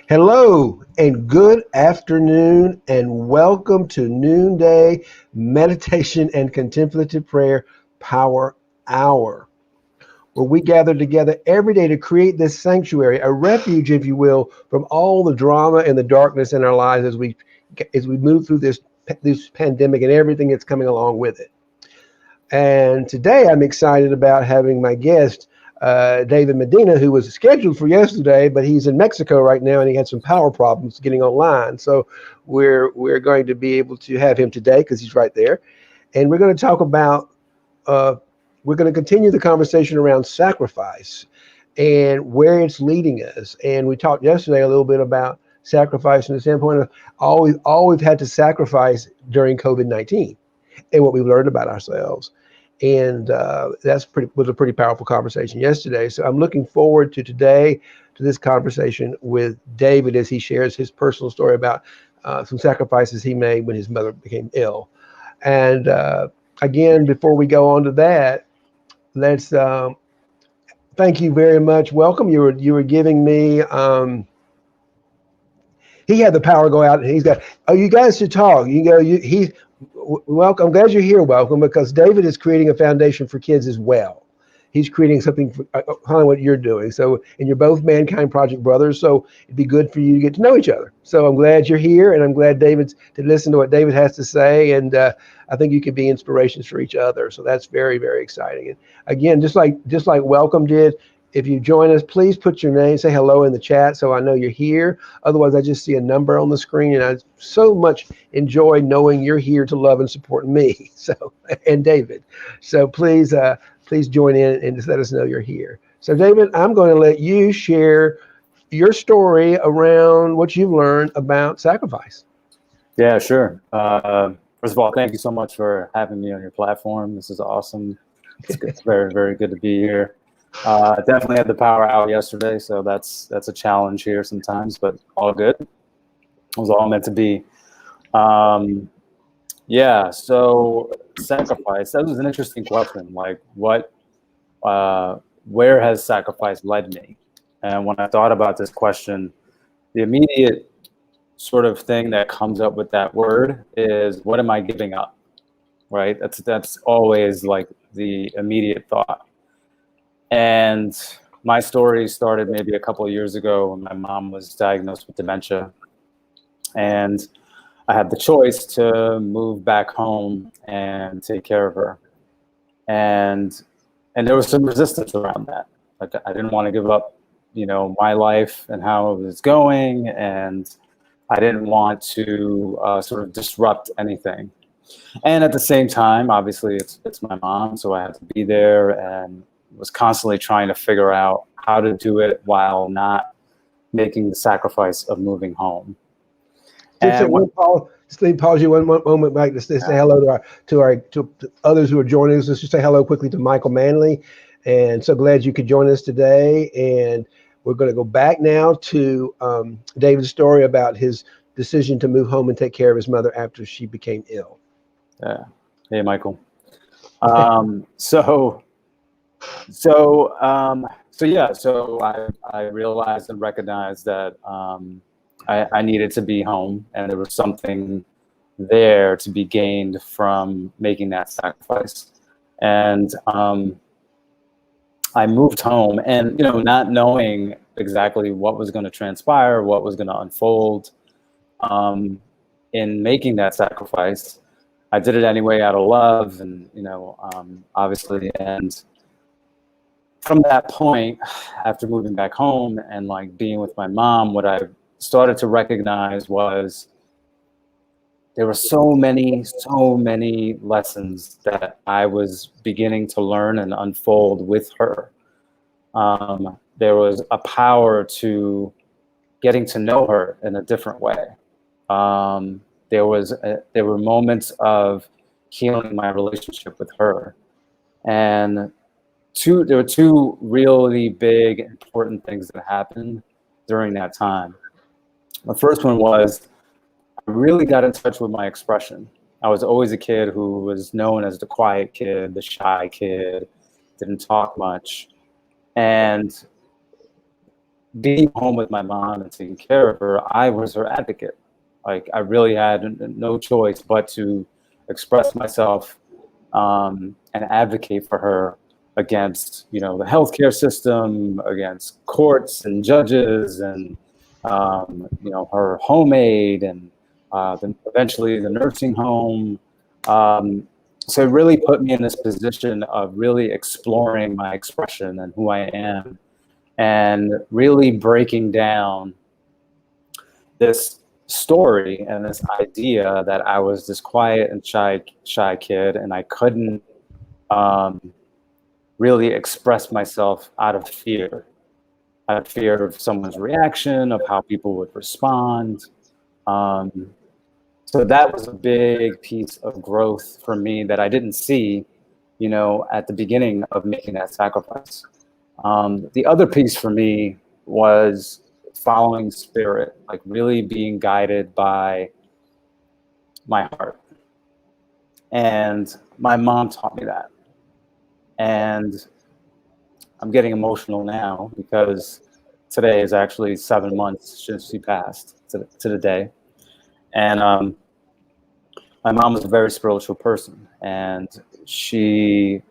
Hello and good afternoon, and welcome to Noonday Meditation and Contemplative Prayer Power Hour, where we gather together every day to create this sanctuary, a refuge, if you will, from all the drama and the darkness in our lives as we move through this pandemic and everything that's coming along with it. And today I'm excited about having my guest, David Medina, who was scheduled for yesterday, but he's in Mexico right now and he had some power problems getting online. So we're going to be able to have him today because he's right there. And we're going to talk about, we're going to continue the conversation around sacrifice and where it's leading us. And we talked yesterday a little bit about sacrifice from the standpoint of all we've had to sacrifice during COVID-19 and what we've learned about ourselves. And was a pretty powerful conversation yesterday. So I'm looking forward to today, to this conversation with David as he shares his personal story about some sacrifices he made when his mother became ill. And again, before we go on to that, let's thank you very much. Welcome. You were giving me. He had the power go out, and he's got. Oh, you guys should talk. You go. Welcome. I'm glad you're here. Welcome, because David is creating a foundation for kids as well. He's creating something for kind of what you're doing. So, and you're both Mankind Project brothers. So it'd be good for you to get to know each other. So I'm glad you're here, and I'm glad to listen to what David has to say. And I think you could be inspirations for each other. So that's very, very exciting. And again, just like Welcome did. If you join us, please put your name, say hello in the chat so I know you're here. Otherwise, I just see a number on the screen, and I so much enjoy knowing you're here to love and support me. So, and David. So please join in and just let us know you're here. So David, I'm going to let you share your story around what you've learned about sacrifice. Yeah, sure. First of all, thank you so much for having me on your platform. This is awesome. It's very, very good to be here. Definitely had the power out yesterday, so that's a challenge here sometimes, but all good. It was all meant to be. Yeah, so sacrifice, that was an interesting question. Like where has sacrifice led me? And when I thought about this question, the immediate sort of thing that comes up with that word is, what am I giving up? Right? That's always like the immediate thought. And my story started maybe a couple of years ago when my mom was diagnosed with dementia. And I had the choice to move back home and take care of her. And there was some resistance around that. Like, I didn't want to give up, my life and how it was going. And I didn't want to sort of disrupt anything. And at the same time, obviously, it's my mom, so I had to be there and was constantly trying to figure out how to do it while not making the sacrifice of moving home. And pause you one moment, Mike, to say hello to others who are joining us. Let's just say hello quickly to Michael Manley. And so glad you could join us today. And we're going to go back now to David's story about his decision to move home and take care of his mother after she became ill. Yeah. Hey, Michael. So I realized and recognized that I needed to be home, and there was something there to be gained from making that sacrifice. And I moved home, and not knowing exactly what was going to transpire, what was going to unfold in making that sacrifice. I did it anyway out of love, and obviously. And from that point, after moving back home and like being with my mom, what I started to recognize was there were so many lessons that I was beginning to learn and unfold with her. There was a power to getting to know her in a different way. There were moments of healing my relationship with her, and there were two really big, important things that happened during that time. The first one was I really got in touch with my expression. I was always a kid who was known as the quiet kid, the shy kid, didn't talk much. And being home with my mom and taking care of her, I was her advocate. Like I really had no choice but to express myself and advocate for her against, the healthcare system, against courts and judges, and her homemade, and then eventually the nursing home. So it really put me in this position of really exploring my expression and who I am, and really breaking down this story and this idea that I was this quiet and shy kid, and I couldn't really express myself out of fear of someone's reaction, of how people would respond. So that was a big piece of growth for me that I didn't see, at the beginning of making that sacrifice. The other piece for me was following spirit, like really being guided by my heart. And my mom taught me that. And I'm getting emotional now because today is actually 7 months since she passed to the day. And my mom was a very spiritual person, and she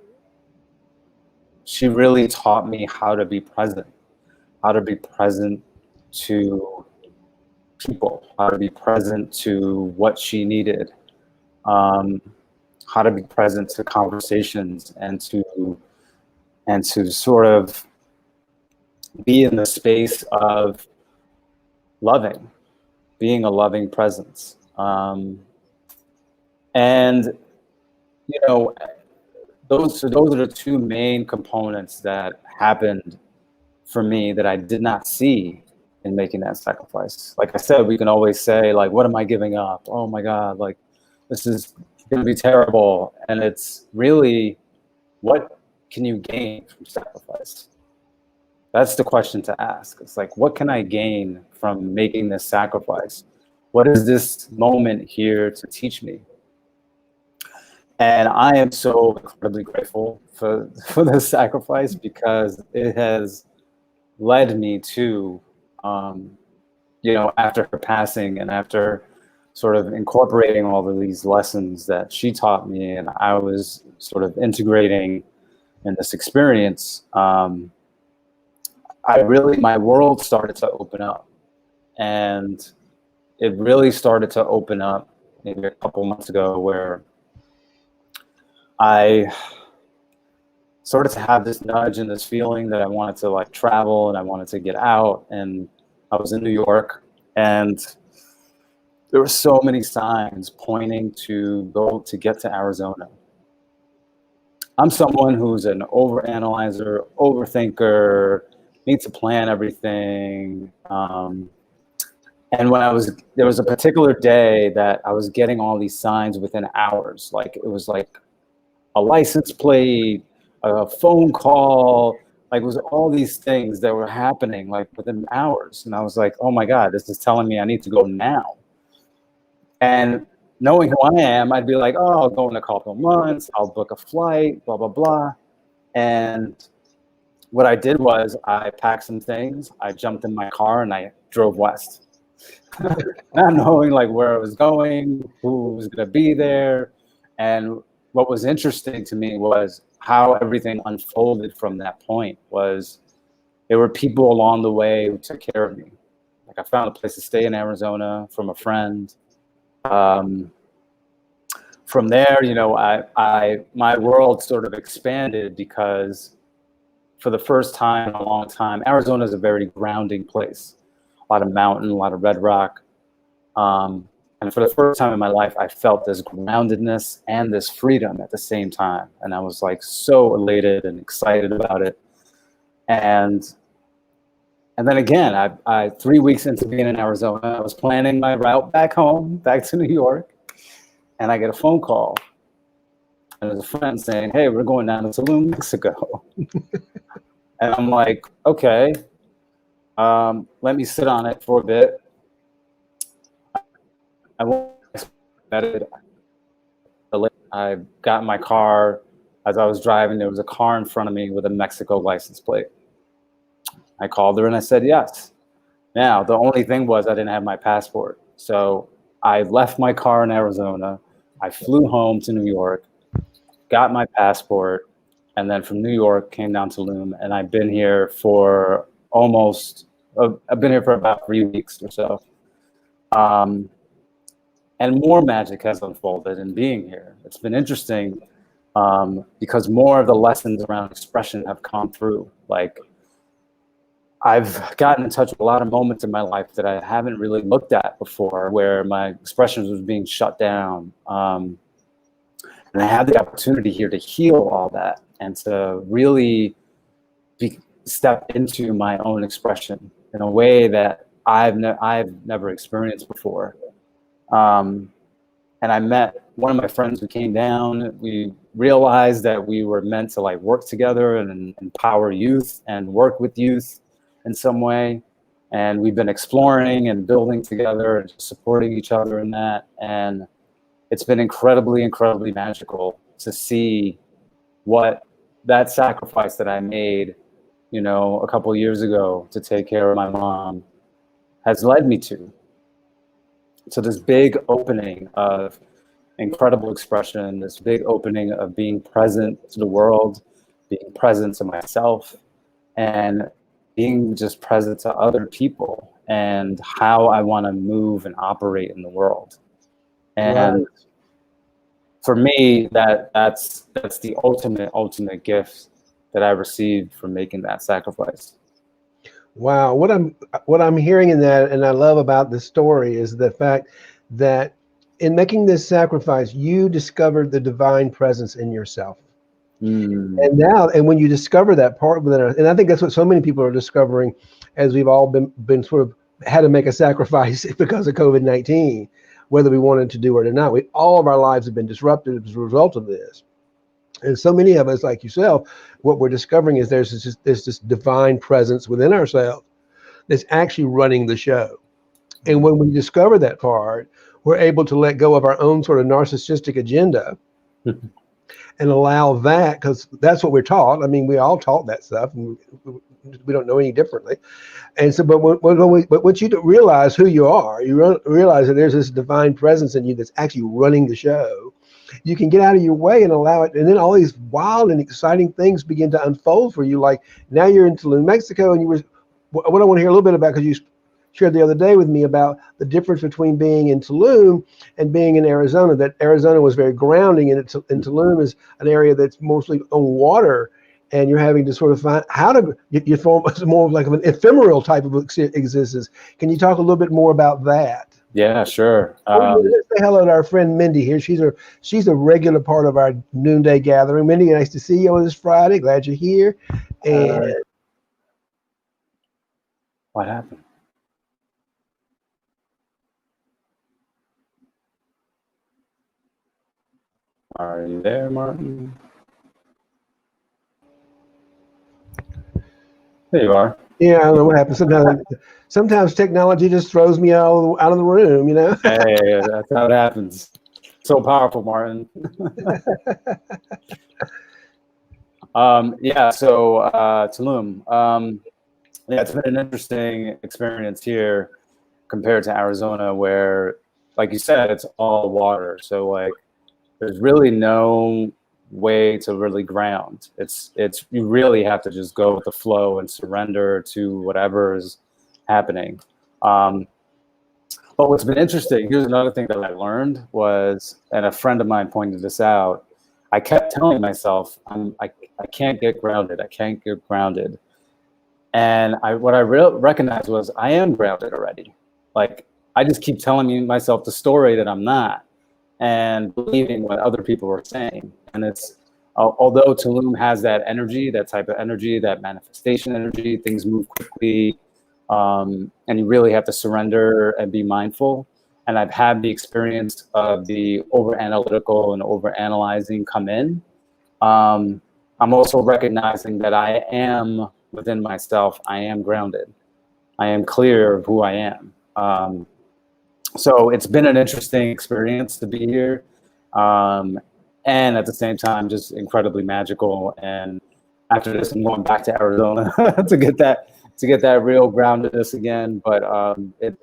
really taught me how to be present to people, how to be present to what she needed, how to be present to conversations, and to sort of be in the space of being a loving presence. And those are the two main components that happened for me that I did not see in making that sacrifice. Like I said, we can always say, like, what am I giving up? Oh my God, like this is going to be terrible. And it's really, what can you gain from sacrifice? That's the question to ask. It's like, what can I gain from making this sacrifice? What is this moment here to teach me? And I am so incredibly grateful for this sacrifice, because it has led me to, after her passing, and after sort of incorporating all of these lessons that she taught me, and I was sort of integrating in this experience, my world started to open up. And it really started to open up maybe a couple months ago, where I started to have this nudge and this feeling that I wanted to like travel, and I wanted to get out. And I was in New York, and there were so many signs pointing to get to Arizona. I'm someone who's an overanalyzer, overthinker, needs to plan everything. And there was a particular day that I was getting all these signs within hours. Like it was like a license plate, a phone call, like it was all these things that were happening like within hours. And I was like, oh my God, this is telling me I need to go now. And knowing who I am, I'd be like, oh, I'll go in a couple of months, I'll book a flight, blah, blah, blah. And what I did was I packed some things, I jumped in my car, and I drove west. Not knowing like where I was going, who was going to be there. And what was interesting to me was how everything unfolded from that point. Was there were people along the way who took care of me. Like I found a place to stay in Arizona from a friend. From there, my world sort of expanded, because for the first time in a long time, Arizona is a very grounding place. A lot of mountain, a lot of red rock. And for the first time in my life, I felt this groundedness and this freedom at the same time. And I was like so elated and excited about it. And then again, I 3 weeks into being in Arizona, I was planning my route back home, back to New York. And I get a phone call. And there's a friend saying, hey, we're going down to Tulum, Mexico. And I'm like, okay, let me sit on it for a bit. I got in my car. As I was driving, there was a car in front of me with a Mexico license plate. I called her and I said yes. Now, the only thing was I didn't have my passport. So I left my car in Arizona. I flew home to New York, got my passport, and then from New York came down to Loom. And I've been here for I've been here for about 3 weeks or so. And more magic has unfolded in being here. It's been interesting because more of the lessons around expression have come through. Like, I've gotten in touch with a lot of moments in my life that I haven't really looked at before, where my expressions was being shut down. And I had the opportunity here to heal all that and to really step into my own expression in a way that I've never experienced before. And I met one of my friends who came down. We realized that we were meant to like work together and empower youth and work with youth in some way. And we've been exploring and building together and supporting each other in that. And it's been incredibly, incredibly magical to see what that sacrifice that I made, a couple of years ago to take care of my mom has led me to. So this big opening of incredible expression, this big opening of being present to the world, being present to myself, and being just present to other people and how I want to move and operate in the world. And Right. for me, that's the ultimate gift that I received from making that sacrifice. Wow. What I'm hearing in that, and I love about the story, is the fact that in making this sacrifice, you discovered the divine presence in yourself. Mm. And when you discover that part within us, and I think that's what so many people are discovering, as we've all been sort of had to make a sacrifice because of COVID-19, whether we wanted to do it or not. All of our lives have been disrupted as a result of this. And so many of us, like yourself, what we're discovering is there's this divine presence within ourselves that's actually running the show. And when we discover that part, we're able to let go of our own sort of narcissistic agenda and allow that, because that's what we're taught. I mean, we all taught that stuff, and we don't know any differently. And so, but once you realize who you are, you realize that there's this divine presence in you that's actually running the show. You can get out of your way and allow it, and then all these wild and exciting things begin to unfold for you. Like now you're in Tulum, Mexico, and what I want to hear a little bit about, because you shared the other day with me about the difference between being in Tulum and being in Arizona. That Arizona was very grounding, and Tulum is an area that's mostly on water, and you're having to sort of find how to you form more of like an ephemeral type of existence. Can you talk a little bit more about that? Yeah, sure. Let's say hello to our friend Mindy here. She's a regular part of our noonday gathering. Mindy, nice to see you on this Friday. Glad you're here. And What happened? Are you there, Martin? There you are. yeah, I don't know what happens. Sometimes technology just throws me out of the room, Hey, that's how it happens. So powerful, Martin. Yeah, so Tulum. Yeah, it's been an interesting experience here compared to Arizona, where, like you said, it's all water. So like, there's really no way to really ground. It's you really have to just go with the flow and surrender to whatever is happening. But what's been interesting, here's another thing that I learned was, and a friend of mine pointed this out, I kept telling myself, I can't get grounded. I can't get grounded. And what I recognized was I am grounded already. Like, I just keep telling myself the story that I'm not, and believing what other people are saying. And it's, although Tulum has that energy, that type of energy, that manifestation energy, things move quickly, and you really have to surrender and be mindful. And I've had the experience of the over analytical and over analyzing come in. I'm also recognizing that I am within myself. I am grounded. I am clear of who I am. So it's been an interesting experience to be here. And at the same time, just incredibly magical. And after this, I'm going back to Arizona to get to get that real groundedness again. But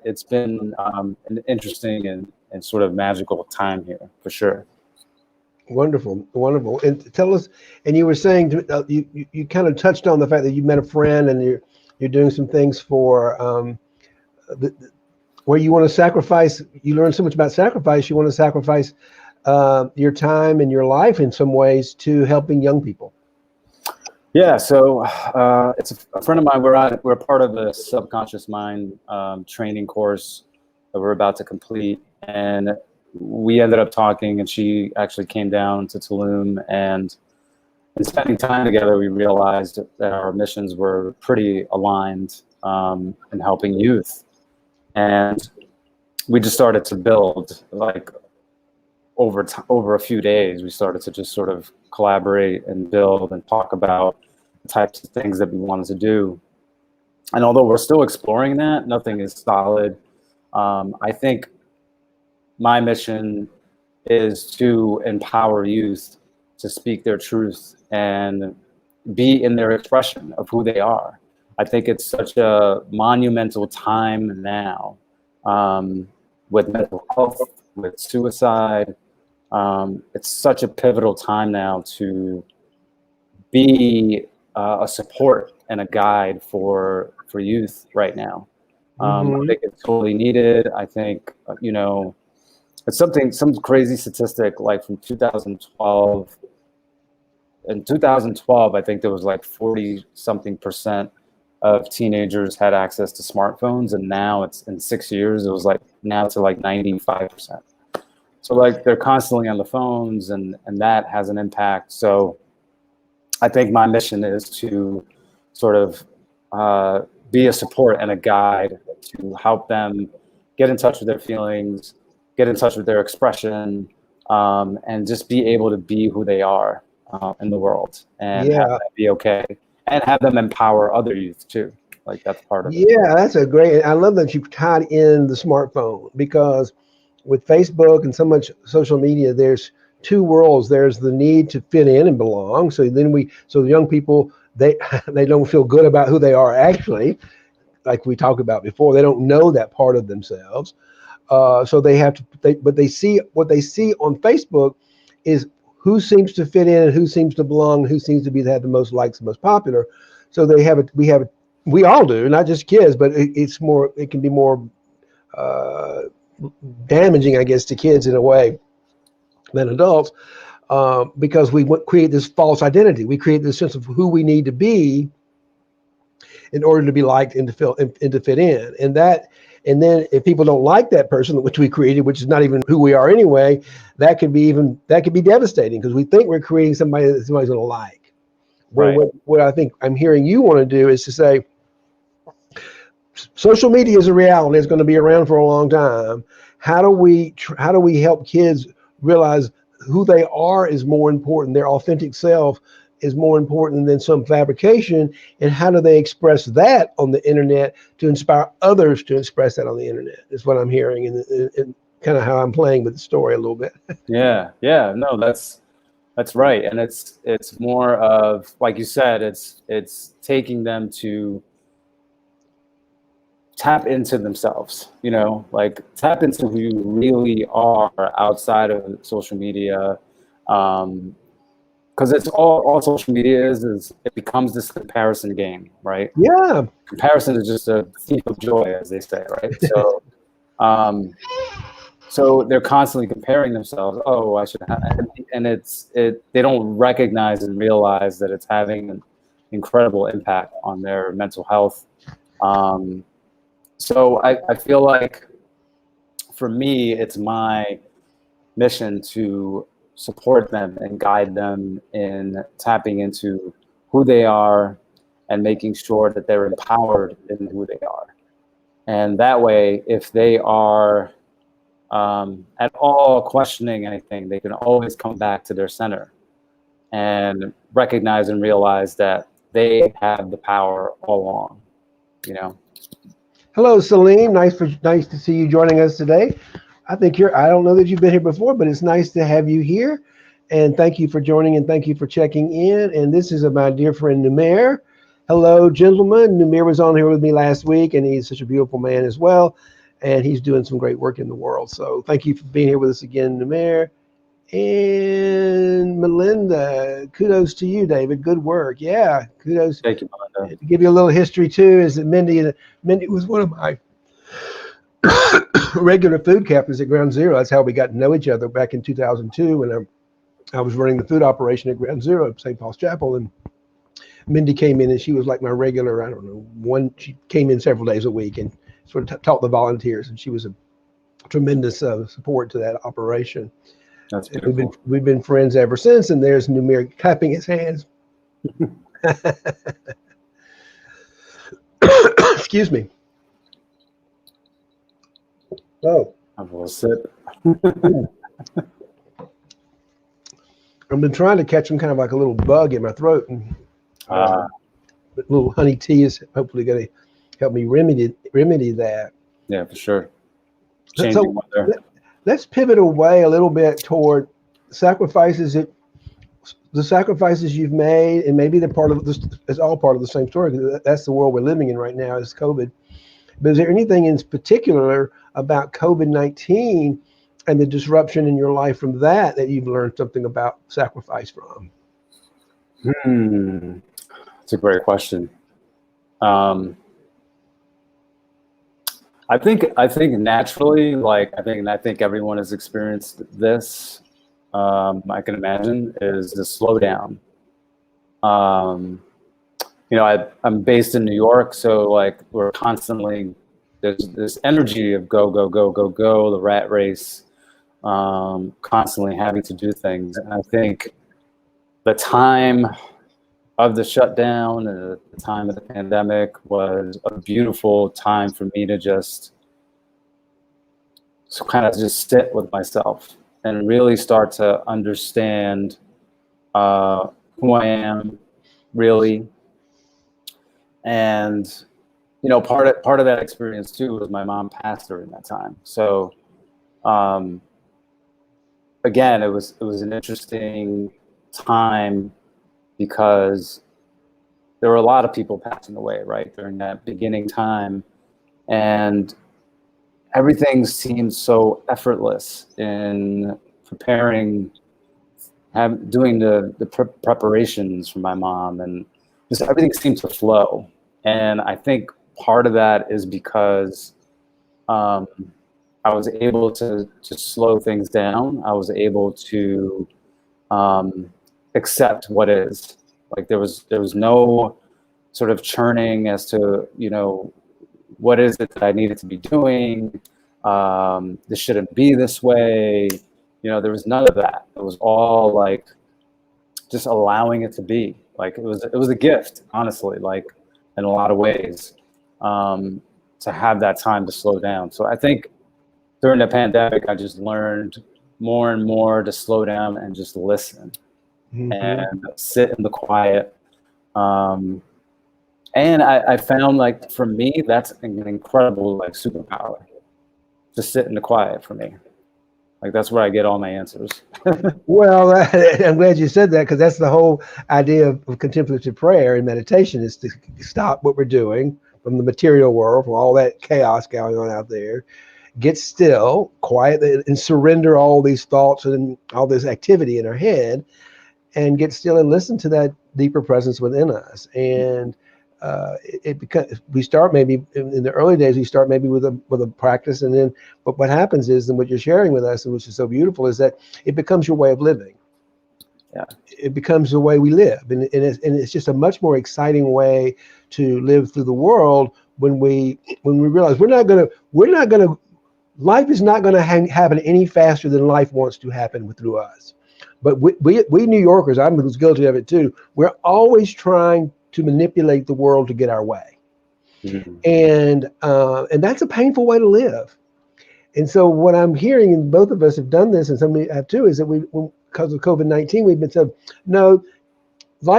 it's been an interesting and sort of magical time here for sure. Wonderful, wonderful. And tell us, and you were saying you kind of touched on the fact that you met a friend and you're doing some things for where you want to sacrifice. You learn so much about sacrifice. You want to sacrifice your time and your life in some ways to helping young people. Yeah, so it's a friend of mine. We're part of a subconscious mind training course that we're about to complete, and we ended up talking. And she actually came down to Tulum, and in spending time together, we realized that our missions were pretty aligned in helping youth, and we just started to build like over a few days. We started to just sort of collaborate and build and talk about types of things that we wanted to do. And although we're still exploring that, nothing is solid. I think my mission is to empower youth to speak their truth and be in their expression of who they are. I think it's such a monumental time now with mental health, with suicide. It's such a pivotal time now to be a support and a guide for youth right now. I think it's totally needed. I think, it's some crazy statistic like from 2012. In 2012, I think there was like 40 something percent of teenagers had access to smartphones. And now it's in 6 years, it was like now to like 95%. So like they're constantly on the phones and that has an impact. So I think my mission is to sort of be a support and a guide to help them get in touch with their feelings, get in touch with their expression, and just be able to be who they are in the world and have that be okay, and have them empower other youth too. Like that's part of it. Yeah, that's a great. I love that you tied in the smartphone, because with Facebook and so much social media, there's two worlds. There's the need to fit in and belong. So the young people, they they don't feel good about who they are actually, like we talked about before. They don't know that part of themselves. So they have to. But they see what they see on Facebook is who seems to fit in and who seems to belong, who seems to be have the most likes, the most popular. So they have it. We all do, not just kids, but it's more. It can be more damaging, I guess, to kids in a way than adults, because we create this false identity. We create this sense of who we need to be in order to be liked and to fit in. And then if people don't like that person which we created, which is not even who we are anyway, that could be devastating, because we think we're creating somebody that somebody's going to like. Right. What I think I'm hearing you want to do is to say, social media is a reality. It's going to be around for a long time. How do we help kids realize who they are is more important? Their authentic self is more important than some fabrication. And how do they express that on the internet to inspire others to express that on the internet? Is what I'm hearing, and kind of how I'm playing with the story a little bit. Yeah. No, that's right. And it's more of, like you said, it's taking them to tap into themselves, like tap into who you really are outside of social media. Because it's all social media is it becomes this comparison game, right? Yeah. Comparison is just a thief of joy, as they say, right? So, so they're constantly comparing themselves. Oh, I should have, and they don't recognize and realize that it's having an incredible impact on their mental health. So I feel like for me, it's my mission to support them and guide them in tapping into who they are and making sure that they're empowered in who they are. And that way, if they are at all questioning anything, they can always come back to their center and recognize and realize that they have the power all along, Hello, Salim. Nice to see you joining us today. I don't know that you've been here before, but it's nice to have you here. And thank you for joining, and thank you for checking in. And this is my dear friend Numair. Hello, gentlemen. Numir was on here with me last week, and he's such a beautiful man as well. And he's doing some great work in the world. So thank you for being here with us again, Numir. And Melinda, kudos to you, David. Good work. Yeah, kudos. Thank you, Melinda. To give you a little history too, is that Mindy was one of my regular food captains at Ground Zero. That's how we got to know each other back in 2002 when I was running the food operation at Ground Zero at St. Paul's Chapel. And Mindy came in and she was like my regular, I don't know, she came in several days a week and sort of taught the volunteers. And she was a tremendous support to that operation. That's beautiful. We've been friends ever since. And there's Numir clapping his hands. Excuse me. Oh, I will sit. I've been trying to catch some kind of like a little bug in my throat, and a little honey tea is hopefully going to help me remedy that. Yeah, for sure. So let's pivot away a little bit toward sacrifices. The sacrifices you've made, and maybe they're part of this. It's all part of the same story because that's the world we're living in right now is COVID. But is there anything in particular about COVID-19 and the disruption in your life from that you've learned something about sacrifice from? That's a great question. I think naturally, I think everyone has experienced this. I can imagine is the slowdown. I'm based in New York, so like we're constantly there's this energy of go, the rat race, constantly having to do things. And I think the time of the shutdown and the time of the pandemic was a beautiful time for me to just sit with myself and really start to understand who I am really. And part of that experience too was my mom passed during that time. So again, it was an interesting time because there were a lot of people passing away right doing that beginning time, and everything seemed so effortless in preparing, doing the preparations for my mom, and just everything seemed to flow. And I think part of that is because I was able to slow things down. I was able to accept what is. Like there was no sort of churning as to, what is it that I needed to be doing? This shouldn't be this way. There was none of that. It was all like just allowing it to be. Like it was a gift, honestly, like in a lot of ways, to have that time to slow down. So I think during the pandemic, I just learned more and more to slow down and just listen and sit in the quiet. And I found like for me, that's an incredible like superpower. Just sit in the quiet for me. Like that's where I get all my answers. Well, I'm glad you said that because that's the whole idea of contemplative prayer and meditation is to stop what we're doing from the material world, from all that chaos going on out there, get still, quiet, and surrender all these thoughts and all this activity in our head, and get still and listen to that deeper presence within us. And because we start maybe in the early days, we start maybe with a practice, and then but what happens is, and what you're sharing with us, and which is so beautiful, is that it becomes your way of living. Yeah, it becomes the way we live, and it's just a much more exciting way to live through the world when we realize we're not gonna life is not gonna happen any faster than life wants to happen through us. But we New Yorkers, I'm guilty of it too. We're always trying to manipulate the world to get our way. And that's a painful way to live. And so what I'm hearing, and both of us have done this, and some have too, is that because of COVID-19, we've been told, no,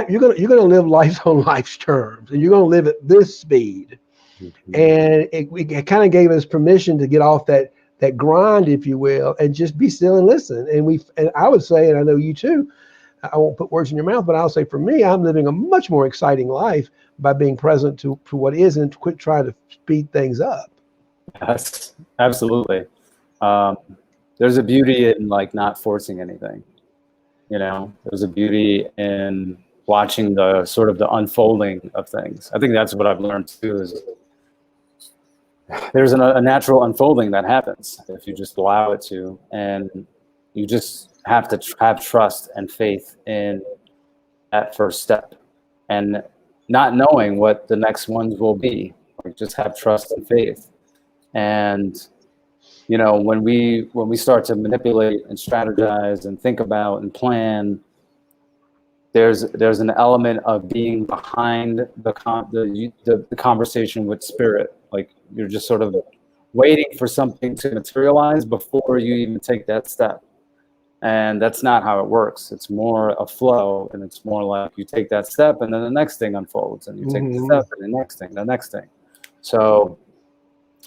you're gonna live life on life's terms, and you're gonna live at this speed. And it kind of gave us permission to get off that grind, if you will, and just be still and listen. And I would say, and I know you too, I won't put words in your mouth, but I'll say for me, I'm living a much more exciting life by being present to what is and quit trying to speed things up. Yes, absolutely. Um, there's a beauty in like not forcing anything. There's a beauty in watching the sort of the unfolding of things. I think that's what I've learned too, is there's a natural unfolding that happens if you just allow it to, and you just have to have trust and faith in that first step, and not knowing what the next ones will be. Like, just have trust and faith. And when we start to manipulate and strategize and think about and plan, there's an element of being behind the conversation with spirit. Like, you're just sort of waiting for something to materialize before you even take that step. And that's not how it works. It's more a flow, and it's more like you take that step and then the next thing unfolds, and you take the step and the next thing. So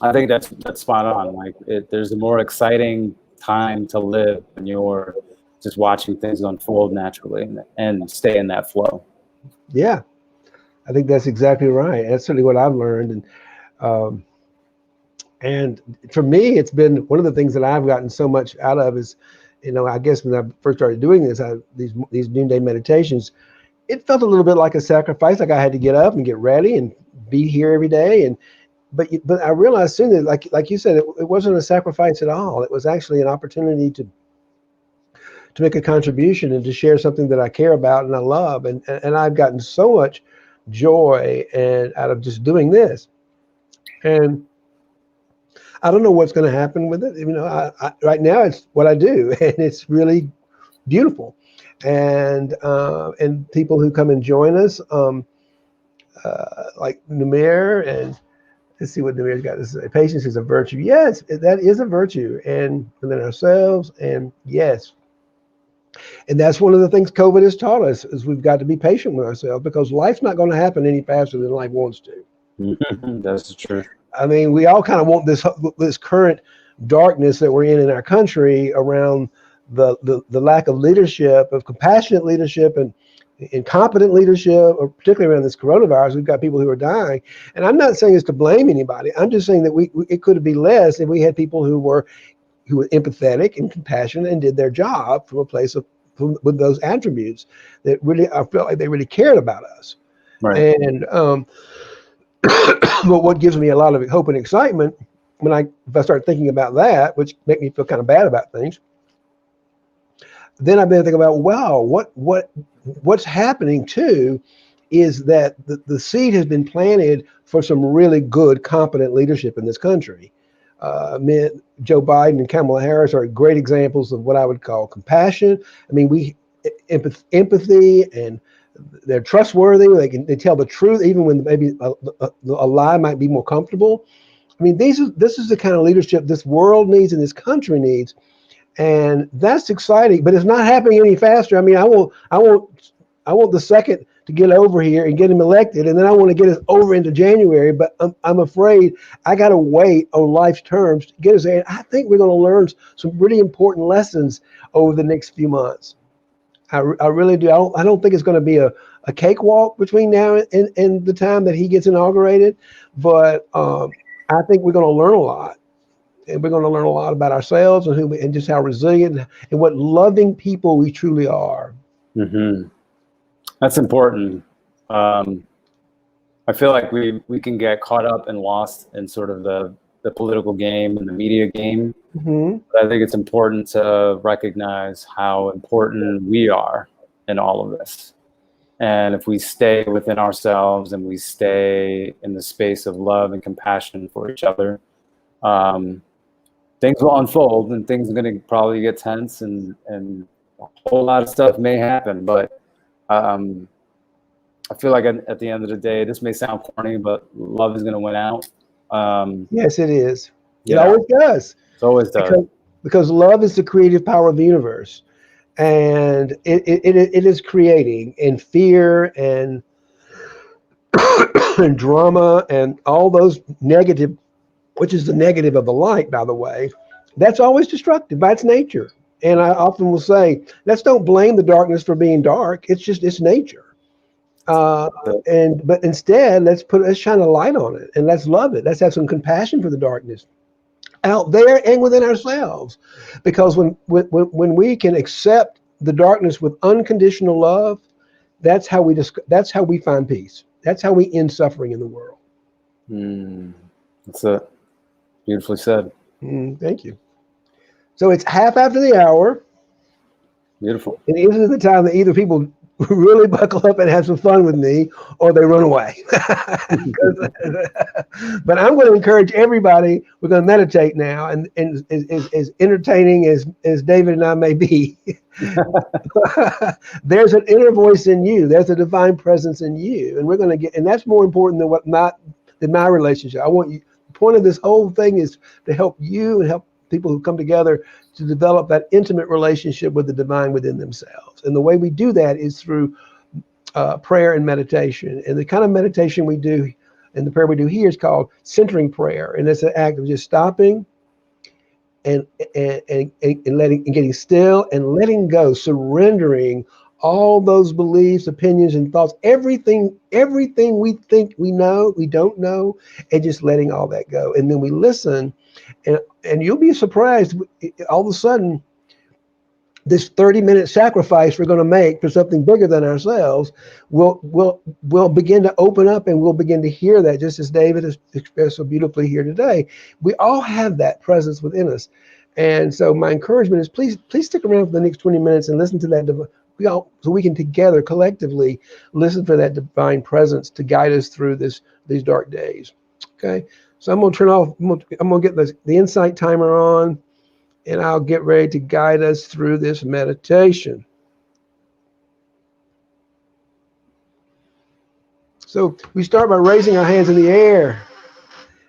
I think that's spot on. Like, there's a more exciting time to live when you're just watching things unfold naturally and stay in that flow. Yeah, I think that's exactly right. That's certainly what I've learned. And for me, it's been one of the things that I've gotten so much out of is, I guess when I first started doing this, these noonday meditations, it felt a little bit like a sacrifice. Like I had to get up and get ready and be here every day. But I realized soon that, like you said, it wasn't a sacrifice at all. It was actually an opportunity to make a contribution and to share something that I care about and I love. And I've gotten so much joy out of just doing this. And I don't know what's going to happen with it. Right now it's what I do, and it's really beautiful. And people who come and join us, like Numair, and let's see what Numair's got to say. Patience is a virtue. Yes, that is a virtue, and within ourselves. And yes, and that's one of the things COVID has taught us, is we've got to be patient with ourselves, because life's not going to happen any faster than life wants to. That's the truth. I mean, we all kind of want this current darkness that we're in our country around the lack of leadership, of compassionate leadership and incompetent leadership, or particularly around this coronavirus. We've got people who are dying. And I'm not saying it's to blame anybody. I'm just saying that it could be less if we had people who were empathetic and compassionate and did their job from a place of with those attributes that really, I felt like they really cared about us. Right. And but what gives me a lot of hope and excitement if I start thinking about that, which make me feel kind of bad about things, then I've been thinking about, wow, what's happening too is that the seed has been planted for some really good, competent leadership in this country. Joe Biden and Kamala Harris are great examples of what I would call compassion. I mean, empathy, and they're trustworthy. They tell the truth even when maybe a lie might be more comfortable. I mean, this is the kind of leadership this world needs and this country needs, and that's exciting. But it's not happening any faster. I mean, I want the second to get over here and get him elected, and then I want to get us over into January. But I'm afraid I got to wait on life's terms to get us there. And I think we're going to learn some really important lessons over the next few months. I really do. I don't think it's going to be a cakewalk between now and the time that he gets inaugurated, but I think we're going to learn a lot, and we're going to learn a lot about ourselves and just how resilient and what loving people we truly are. Mm-hmm. That's important. I feel like we can get caught up and lost in sort of the political game and the media game. Mm-hmm. But I think it's important to recognize how important we are in all of this. And if we stay within ourselves and we stay in the space of love and compassion for each other, things will unfold, and things are going to probably get tense, and a whole lot of stuff may happen. But I feel like at the end of the day, this may sound corny, but love is going to win out. Yes, it is. It Yeah. always does. It always does. Because love is the creative power of the universe. And it is creating, and fear and and drama and all those negative, which is the negative of the light, by the way, that's always destructive by its nature. And I often will say, let's don't blame the darkness for being dark. It's nature. Uh, but instead, let's shine a light on it and let's love it. Let's have some compassion for the darkness out there and within ourselves, because when we can accept the darkness with unconditional love, that's how we find peace. That's how we end suffering in the world. That's it. Beautifully said. Thank you. So it's half after the hour. Beautiful. And this is the time that either people really buckle up and have some fun with me, or they run away. But I'm going to encourage everybody. We're going to meditate now, and as entertaining as David and I may be, there's an inner voice in you. There's a divine presence in you, and we're going to get. And that's more important than my relationship. I want you. The point of this whole thing is to help you and help people who come together to develop that intimate relationship with the divine within themselves. And the way we do that is through prayer and meditation. And the kind of meditation we do and the prayer we do here is called centering prayer. And it's an act of just stopping and letting and getting still and letting go, surrendering all those beliefs, opinions, and thoughts, everything we think we know, we don't know, and just letting all that go. And then we listen, and you'll be surprised. All of a sudden, this 30-minute sacrifice we're going to make for something bigger than ourselves will begin to open up, and we'll begin to hear that, just as David has expressed so beautifully here today. We all have that presence within us. And so my encouragement is please stick around for the next 20 minutes and listen to that so we can together collectively listen for that divine presence to guide us through these dark days. Okay, so I'm going to turn off. I'm going to get the insight timer on, and I'll get ready to guide us through this meditation. So we start by raising our hands in the air.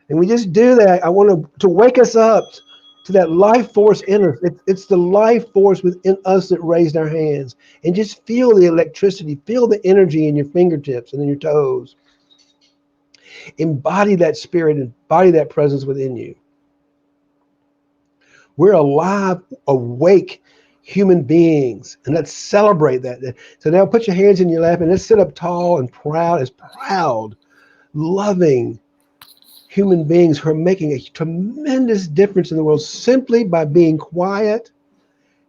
And we just do that. I want to wake us up to that life force in us. It's the life force within us that raised our hands. And just feel the electricity, feel the energy in your fingertips and in your toes. Embody that spirit, embody that presence within you. We're alive, awake human beings, and let's celebrate that. So now put your hands in your lap and let's sit up tall and proud, loving human beings who are making a tremendous difference in the world simply by being quiet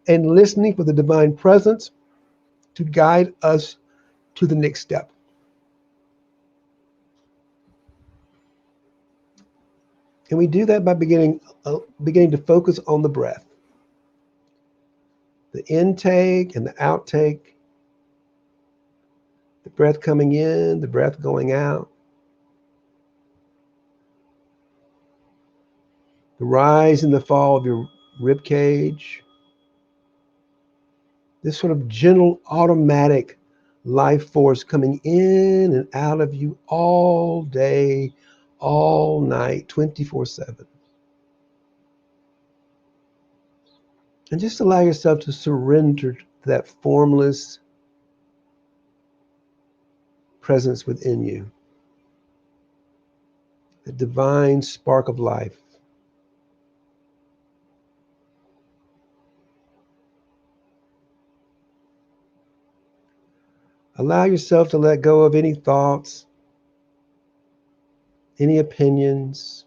and listening for the divine presence to guide us to the next step. And we do that by beginning to focus on the breath, the intake and the outtake, the breath coming in, the breath going out, the rise and the fall of your rib cage, this sort of gentle, automatic life force coming in and out of you all day, all night, 24/7. And just allow yourself to surrender to that formless presence within you, the divine spark of life. Allow yourself to let go of any thoughts, any opinions,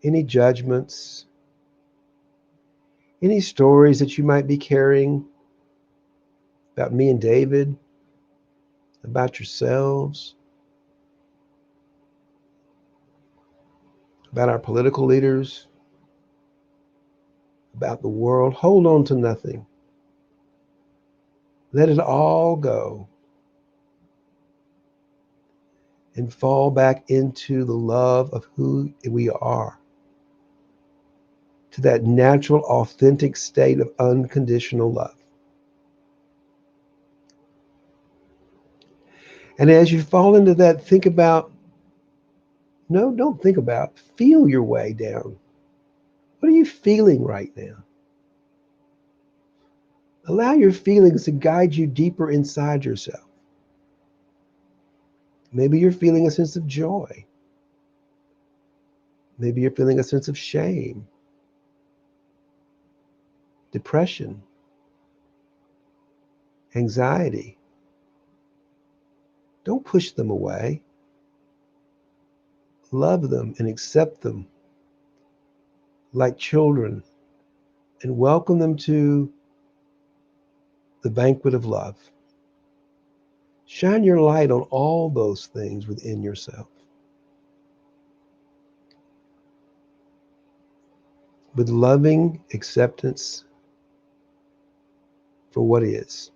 any judgments, any stories that you might be carrying about me and David, about yourselves, about our political leaders, about the world. Hold on to nothing. Let it all go and fall back into the love of who we are, to that natural, authentic state of unconditional love. And as you fall into that, don't think about, feel your way down. What are you feeling right now? Allow your feelings to guide you deeper inside yourself. Maybe you're feeling a sense of joy. Maybe you're feeling a sense of shame. depression, anxiety. Don't push them away. Love them and accept them like children and welcome them to the banquet of love. Shine your light on all those things within yourself with loving acceptance for what is.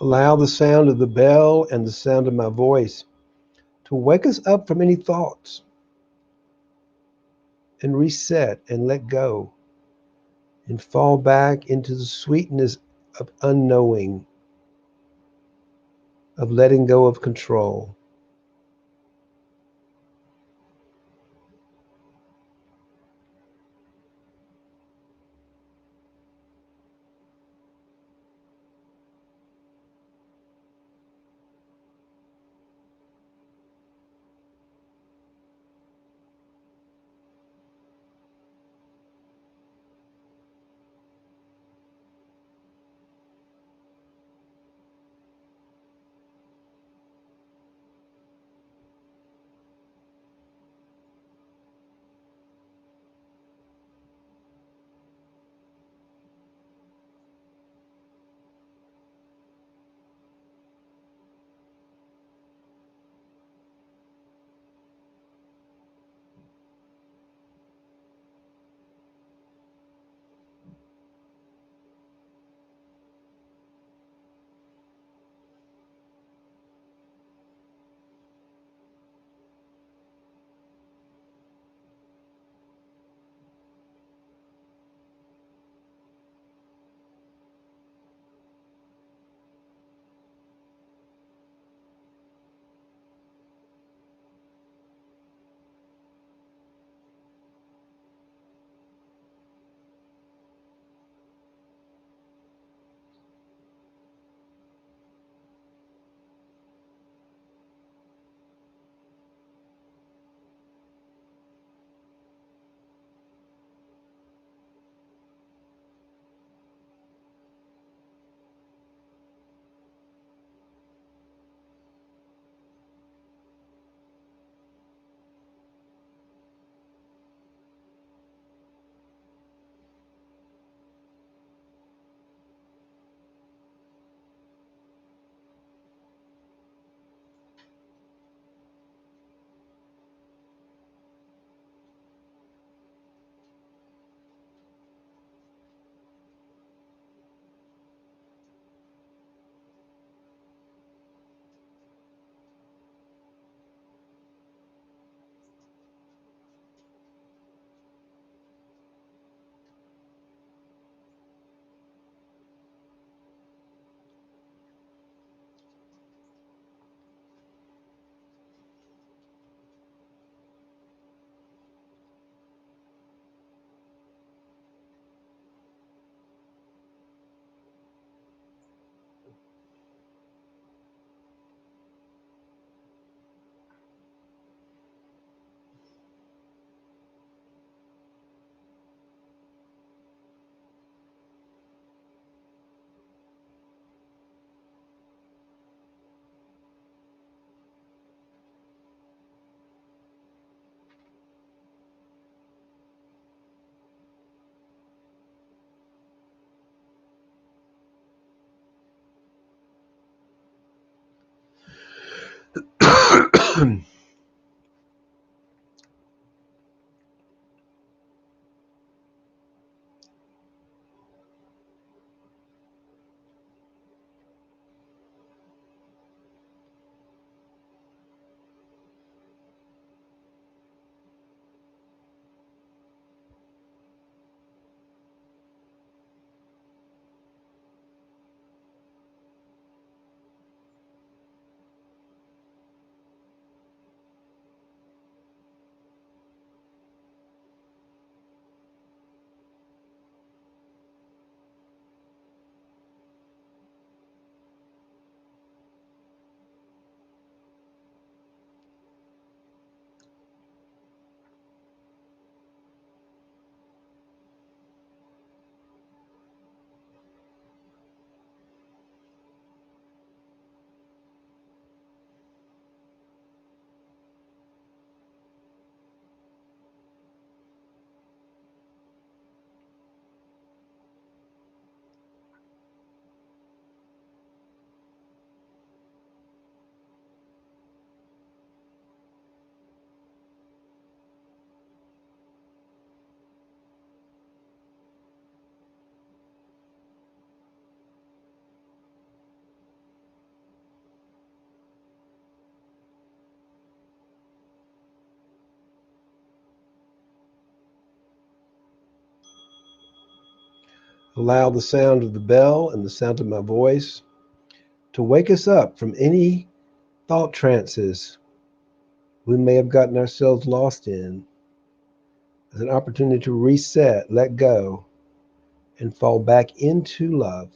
Allow the sound of the bell and the sound of my voice to wake us up from any thoughts and reset and let go and fall back into the sweetness of unknowing, of letting go of control. Allow the sound of the bell and the sound of my voice to wake us up from any thought trances we may have gotten ourselves lost in, as an opportunity to reset, let go, and fall back into love.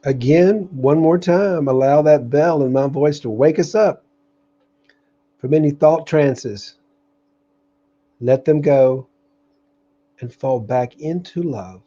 Again, one more time, allow that bell in my voice to wake us up from any thought trances. Let them go and fall back into love.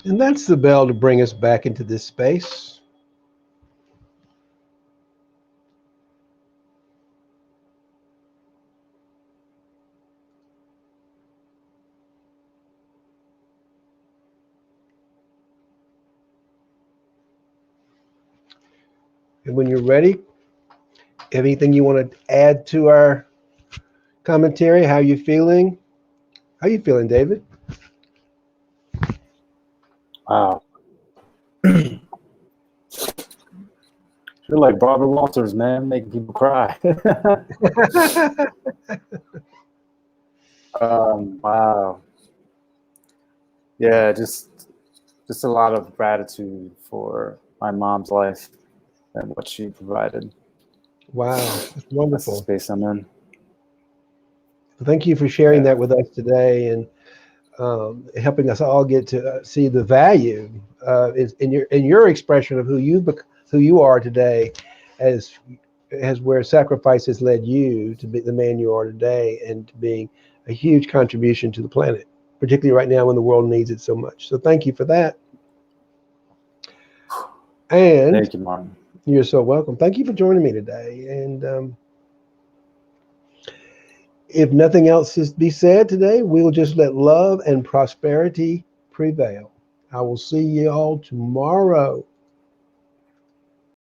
And that's the bell to bring us back into this space. And when you're ready, anything you want to add to our commentary? How you feeling? How you feeling, David? Wow. You're like Barbara Walters, man, making people cry. Wow. Yeah, just a lot of gratitude for my mom's life and what she provided. Wow, that's That's the wonderful. space I'm in. Thank you for sharing Yeah. that with us today and helping us all get to see the value in your expression of who you are today, as where sacrifice has led you to be the man you are today and to being a huge contribution to the planet, particularly right now when the world needs it so much. So thank you for that. And Thank you, Martin. you're so welcome. Thank you for joining me today. And if nothing else is to be said today, we'll just let love and prosperity prevail. I will see you all tomorrow.